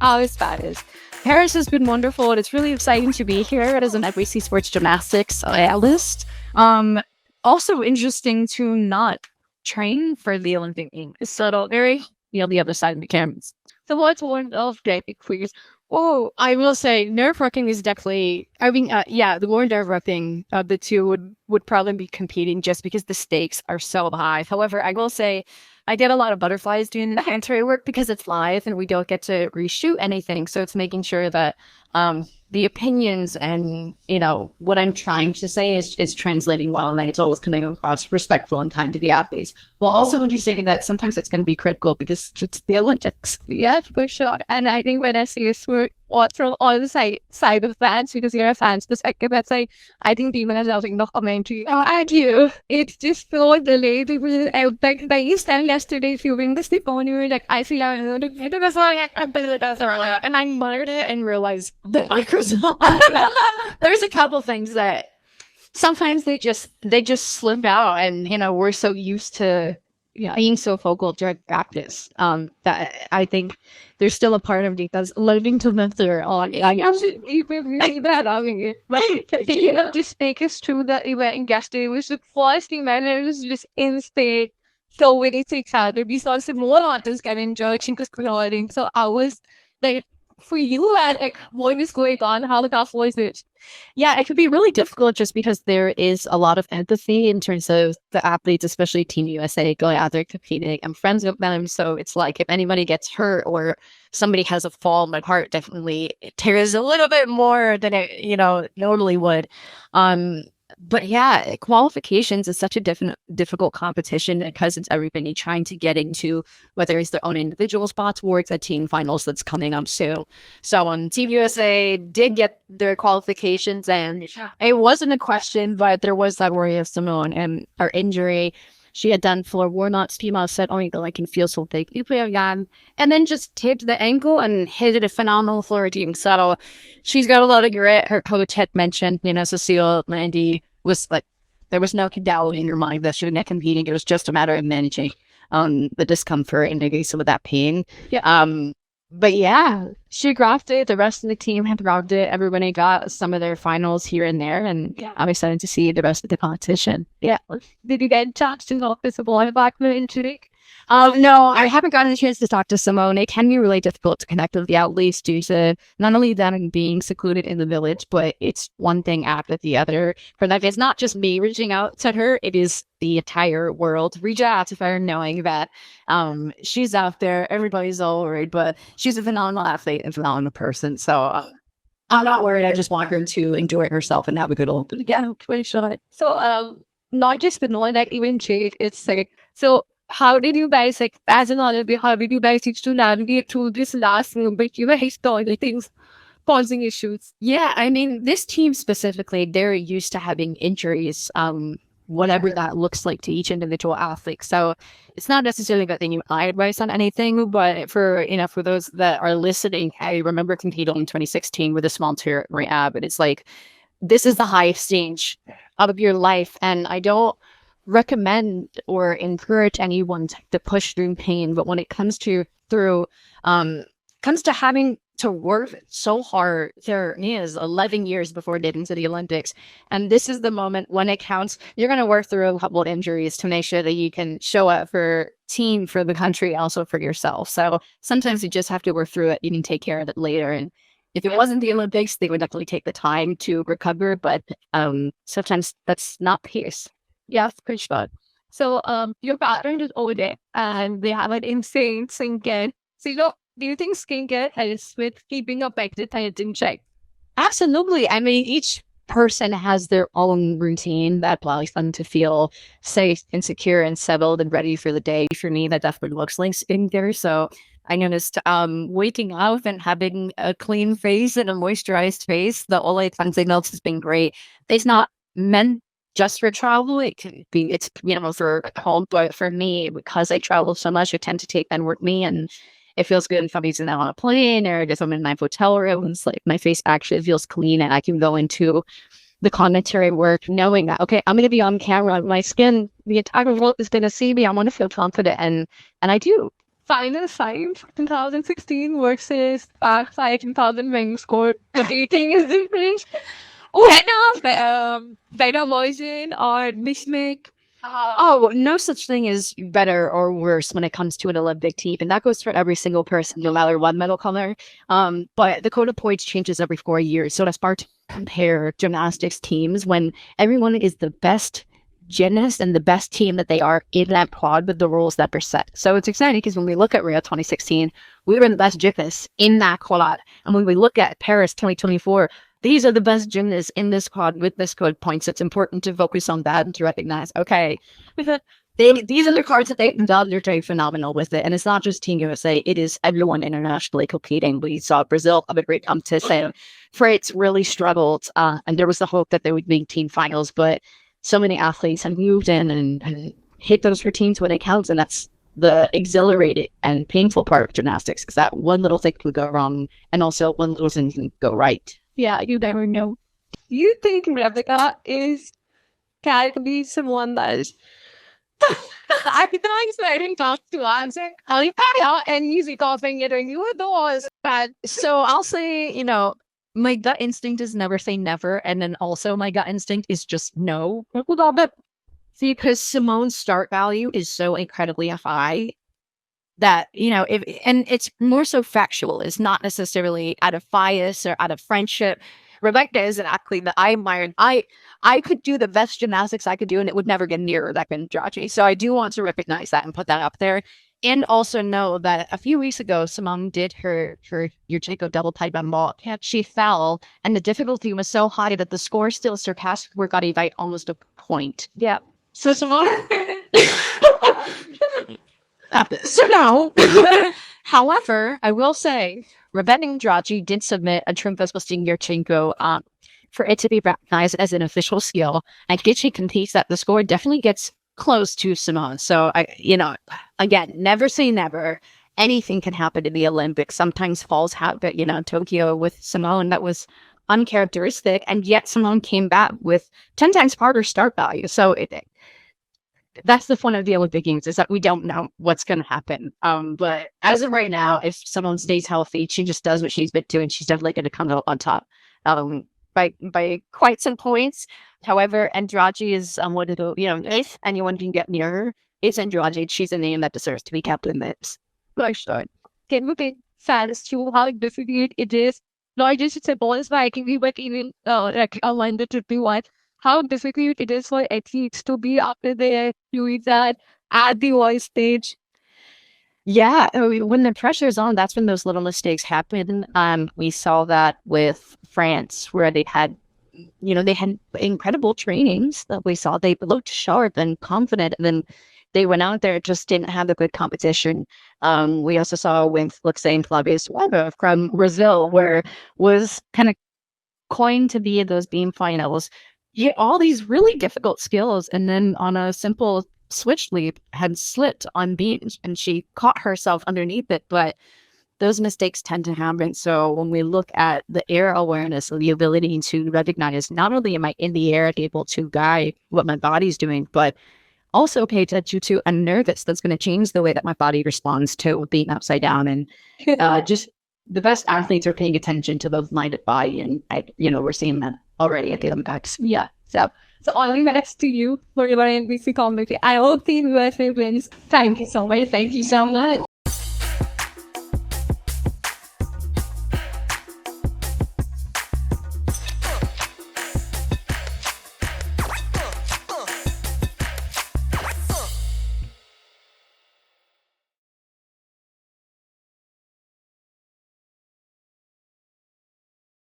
Oh, Spanish. Paris has been wonderful, and it's really exciting to be here as an FBC Sports Gymnastics analyst. Um, Also interesting to not train for the Olympic Games. So very, the other side of the cameras. So what's one of the please? Oh, I will say nerve wracking is definitely. I mean, yeah, the more nerve wracking of the two would probably be competing just because the stakes are so high. However, I will say I get a lot of butterflies doing the entry work because it's live and we don't get to reshoot anything. So it's making sure that the opinions and, what I'm trying to say is translating well, and that it's always coming across respectful and kind to the athletes. Well, also understanding that sometimes it's going to be critical because it's the Olympics. Yeah, for sure. And I think when I see a sport from all the side of fans, because you're a fan's perspective, that's like, I think people are having no commentary. Oh, I do. It's just so delayed. People, like, you stand yesterday viewing the Simone, you were like, I feel like, and I muttered it and realized that there's a couple things that sometimes they just slip out, and we're so used to being so vocal during practice that I think there's still a part of me that's learning to mentor on. I even say that I mean, but just take us through that event in yesterday. It was the first event, and it was just insane. So many things happened. We saw some more artists get injured, she was crying. So I was like, for you, like, what is going on? How tough was it? Yeah, it could be really difficult just because there is a lot of empathy in terms of the athletes, especially Team USA going out there competing. I'm friends with them, so it's like if anybody gets hurt or somebody has a fall, my heart definitely tears a little bit more than it, normally would. But yeah, qualifications is such a difficult competition because it's everybody trying to get into whether it's their own individual spots or it's a team finals that's coming up soon. So Team USA did get their qualifications, and it wasn't a question, but there was that worry of Simone and her injury. She had done floor Warnock's female set, only though I can feel so big. And then just taped the ankle and hit it a phenomenal floor team. So she's got a lot of grit. Her coach had mentioned, Cecile Landy was like, there was no doubt in your mind that she was not competing. It was just a matter of managing the discomfort and maybe some of that pain. Yeah. But yeah, she grabbed it. The rest of the team had grabbed it. Everybody got some of their finals here and there, and I'm excited to see the rest of the competition. Yeah. Did you get a chance to talk to Simone Biles today? No, I haven't gotten a chance to talk to Simone. It can be really difficult to connect with the athletes due to not only them being secluded in the village, but it's one thing after the other. For them, it's not just me reaching out to her; it is the entire world reaching out to her, knowing that she's out there. Everybody's all worried, but she's a phenomenal athlete and phenomenal person. So I'm not worried. I just want her to enjoy herself and have a good old yeah, pretty sure. So not just the knowing that even Jade, it's like so. How did you guys, like, as an Olympic, how did you guys teach to navigate through this last little bit? Historically things causing issues. Yeah, I mean, this team specifically, they're used to having injuries, whatever that looks like to each individual athlete. So it's not necessarily that they need my advice on anything, but for those that are listening, I remember competing in 2016 with a small tear rehab, and it's like, this is the highest stage of your life, and I don't recommend or encourage anyone to push through pain, but when it comes to having to work so hard, there is 11 years before getting to the Olympics, and this is the moment when it counts. You're going to work through a couple of injuries to make sure that you can show up for team, for the country, also for yourself. So sometimes you just have to work through it. You can take care of it later, and if it wasn't the Olympics, they would definitely take the time to recover, but sometimes that's not the case. Yes, for sure. So, your background is over there, and they have an insane skincare. So, do you think skincare helps with keeping up exercise in check? Absolutely. I mean, each person has their own routine that allows them to feel safe and secure and settled and ready for the day. For me, that definitely looks like skincare. So I noticed waking up and having a clean face and a moisturized face, the Olay cleansing milk has been great. It's not meant just for travel. It can be, it's, for home, but for me, because I travel so much, I tend to take them with me, and it feels good if I'm using that on a plane or just I'm in my hotel room. It's like my face actually feels clean, and I can go into the commentary work knowing that, okay, I'm going to be on camera. My skin, the entire world is going to see me. I want to feel confident, and I do. final five 2016 versus past five 2000 when scored everything is different. Better version or mismake. Oh, no such thing as better or worse when it comes to an Olympic team, and that goes for every single person, no matter what medal color. But the code of points changes every 4 years, so that's hard to compare gymnastics teams when everyone is the best gymnast and the best team that they are in that pod with the rules that are set. So it's exciting because when we look at Rio 2016, we were the best gymnasts in that quad, and when we look at Paris 2024. These are the best gymnasts in this quad with this code points. It's important to focus on that and to recognize, okay, these are the cards that they've done. They're doing phenomenal with it. And it's not just Team USA, it is everyone internationally competing. We saw Brazil have a great competition. France really struggled, and there was the hope that they would make team finals, but so many athletes have moved in and hit those routines when it counts, and that's the exhilarating and painful part of gymnastics, because that one little thing could go wrong, and also one little thing can go right. Yeah, you never know. You think Rebecca can be someone that is I didn't talk to answer. And usually coughing it you were those bad. So I'll say, my gut instinct is never say never. And then also my gut instinct is just no. See, because Simone's start value is so incredibly high that, and it's more so factual. It's not necessarily out of bias or out of friendship. Rebecca is an athlete that I admire. I could do the best gymnastics I could do, and it would never get near Rebecca Andrade. So I do want to recognize that and put that up there. And also know that a few weeks ago, Simone did her Yurchenko double type on ball. She fell, and the difficulty was so high that the score still surpassed Gorgati by almost a point. Yeah. So Simone. So now, however, I will say, Rebecca Andrade did submit a Triumphos listing Yurchenko for it to be recognized as an official skill. And Gitchy competes that the score definitely gets close to Simone. So, again, never say never. Anything can happen in the Olympics. Sometimes falls happen, Tokyo with Simone, that was uncharacteristic. And yet Simone came back with 10 times harder start value. So that's the fun of the Olympic Games, is that we don't know what's going to happen. But as of right now, if someone stays healthy, she just does what she's been doing. She's definitely going to come out on top by quite some points. However, Andrade is one of the, if anyone can get near her, it's Andrade. She's a name that deserves to be kept in this. Can we be fans to how difficult it is? Not just it's a bonus Viking, but even online the trip one. How difficult it is for athletes to be after they doing that at the voice stage. Yeah, when the pressure's on, that's when those little mistakes happen. We saw that with France, where they had incredible trainings that we saw. They looked sharp and confident, and then they went out there, just didn't have a good competition. We also saw with, let's say, Flavius Weber from Brazil, where was kind of coined to be in those beam finals. Yeah, all these really difficult skills, and then on a simple switch leap had slipped on beams, and she caught herself underneath it. But those mistakes tend to happen. So when we look at the air awareness, the ability to recognize, not only am I in the air able to guide what my body's doing, but also pay attention to I'm nervous. That's going to change the way that my body responds to being upside down. And just the best athletes are paying attention to the minded body, and we're seeing that already at the Olympics. Yeah. So all the best to you for your NBC community. I hope the USA wins. Thank you so much.